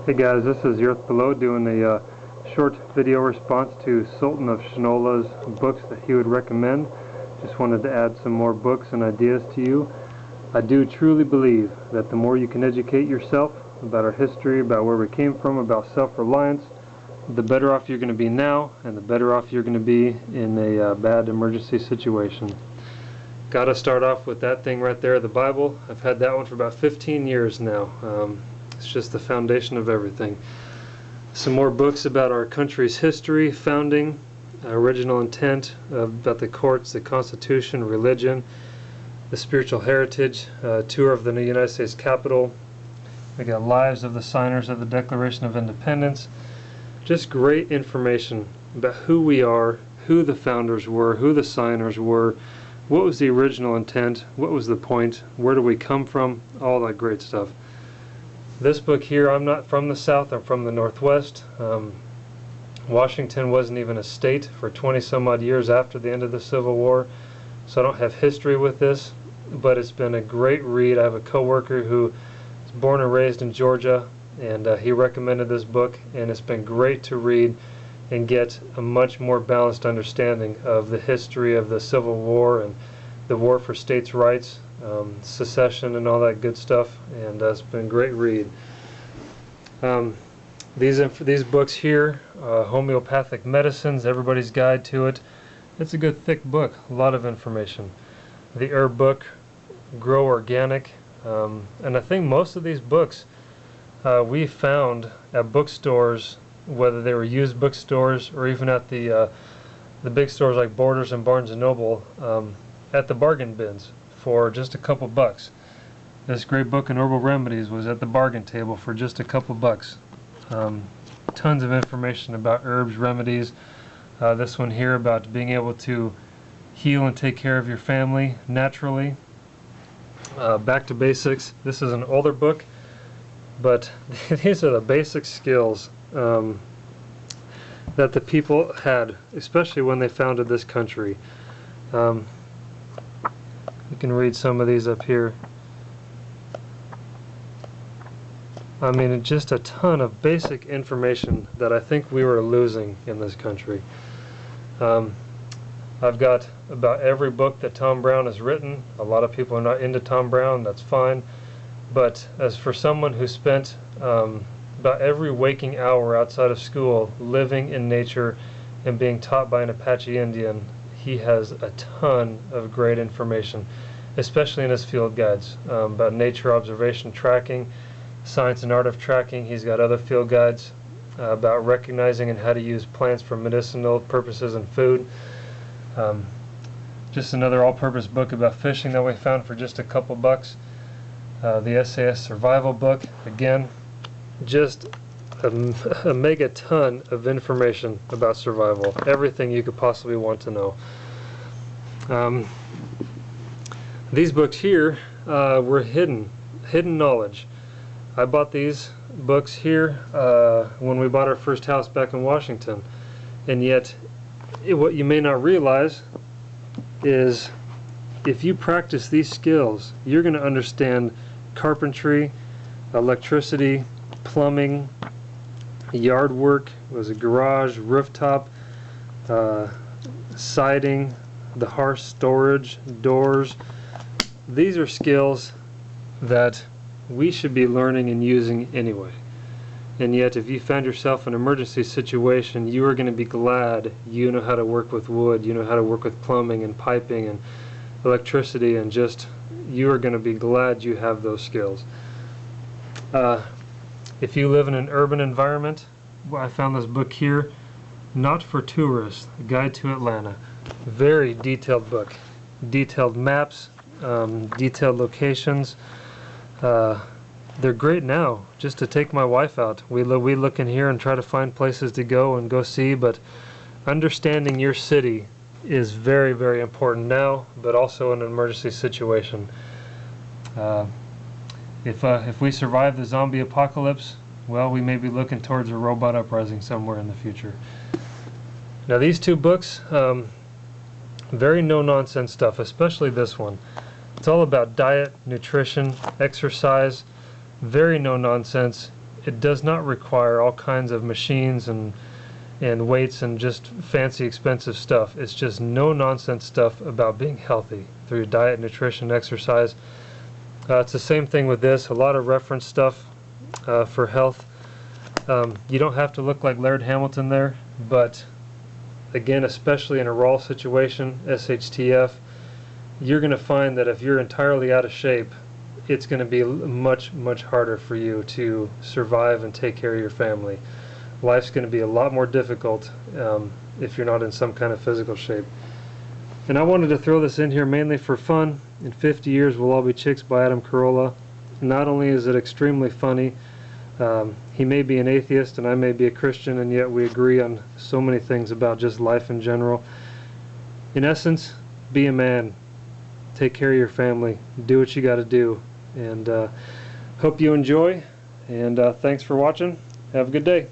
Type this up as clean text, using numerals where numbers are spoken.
Hey guys, this is Earth Below doing a short video response to Sultan of Shinola's books that he would recommend. Just wanted to add some more books and ideas to you. I do truly believe that the more you can educate yourself about our history, about where we came from, about self-reliance, the better off you're going to be now, and the better off you're going to be in a bad emergency situation. Gotta start off with that thing right there, the Bible. I've had that one for about 15 years now. It's just the foundation of everything. Some more books about our country's history, founding, original intent, about the courts, the Constitution, religion, the spiritual heritage, tour of the United States Capitol. We got lives of the signers of the Declaration of Independence. Just great information about who we are, who the founders were, who the signers were, what was the original intent, what was the point, where do we come from, all that great stuff. This book here, I'm not from the South, I'm from the Northwest. Washington wasn't even a state for 20 some odd years after the end of the Civil War, so I don't have history with this, but it's been a great read. I have a coworker who was born and raised in Georgia, and he recommended this book, and it's been great to read and get a much more balanced understanding of the history of the Civil War and the war for states' rights, secession and all that good stuff, and it's been a great read. These books here, Homeopathic Medicines, Everybody's Guide to It. It's a good thick book, a lot of information. The herb book, Grow Organic, and I think most of these books we found at bookstores, whether they were used bookstores or even at the big stores like Borders and Barnes and Noble, at the bargain bins for just a couple bucks. This great book on herbal remedies was at the bargain table for just a couple bucks. Tons of information about herbs, remedies. This one here about being able to heal and take care of your family naturally. Back to Basics. This is an older book, but these are the basic skills that the people had, especially when they founded this country. You can read some of these up here. I mean, just a ton of basic information that I think we were losing in this country. I've got about every book that Tom Brown has written. A lot of people are not into Tom Brown, that's fine. But as for someone who spent about every waking hour outside of school living in nature and being taught by an Apache Indian, he has a ton of great information, especially in his field guides, about nature observation tracking, science and art of tracking. He's got other field guides about recognizing and how to use plants for medicinal purposes and food. Just another all-purpose book about fishing that we found for just a couple bucks. The SAS Survival book, again, just a mega ton of information about survival, everything you could possibly want to know. These books here were hidden knowledge. I bought these books here when we bought our first house back in Washington, and yet what you may not realize is if you practice these skills, you're going to understand carpentry, electricity, plumbing, yard work, was a garage, rooftop, siding, the harsh storage, doors. These are skills that we should be learning and using anyway. And yet if you found yourself in an emergency situation, you are going to be glad you know how to work with wood, you know how to work with plumbing and piping and electricity, and just you are going to be glad you have those skills. If you live in an urban environment, I found this book here, Not for Tourists, A Guide to Atlanta. Very detailed book. Detailed maps, detailed locations. They're great now, just to take my wife out. We look in here and try to find places to go and go see, but understanding your city is very, very important now, but also in an emergency situation. If we survive the zombie apocalypse, well, we may be looking towards a robot uprising somewhere in the future. Now these two books, very no-nonsense stuff, especially this one. It's all about diet, nutrition, exercise, very no-nonsense. it does not require all kinds of machines and weights and just fancy expensive stuff. It's just no nonsense stuff about being healthy through your diet, nutrition, exercise. It's the same thing with this. A lot of reference stuff for health. You don't have to look like Laird Hamilton there, but again, especially in a WROL situation, SHTF, you're going to find that if you're entirely out of shape, it's going to be much harder for you to survive and take care of your family. Life's going to be a lot more difficult if you're not in some kind of physical shape. And I wanted to throw this in here mainly for fun. In 50 Years We'll All Be Chicks by Adam Carolla. Not only is it extremely funny, he may be an atheist and I may be a Christian, and yet we agree on so many things about just life in general. In essence, be a man. Take care of your family. Do what you got to do. And hope you enjoy. And thanks for watching. Have a good day.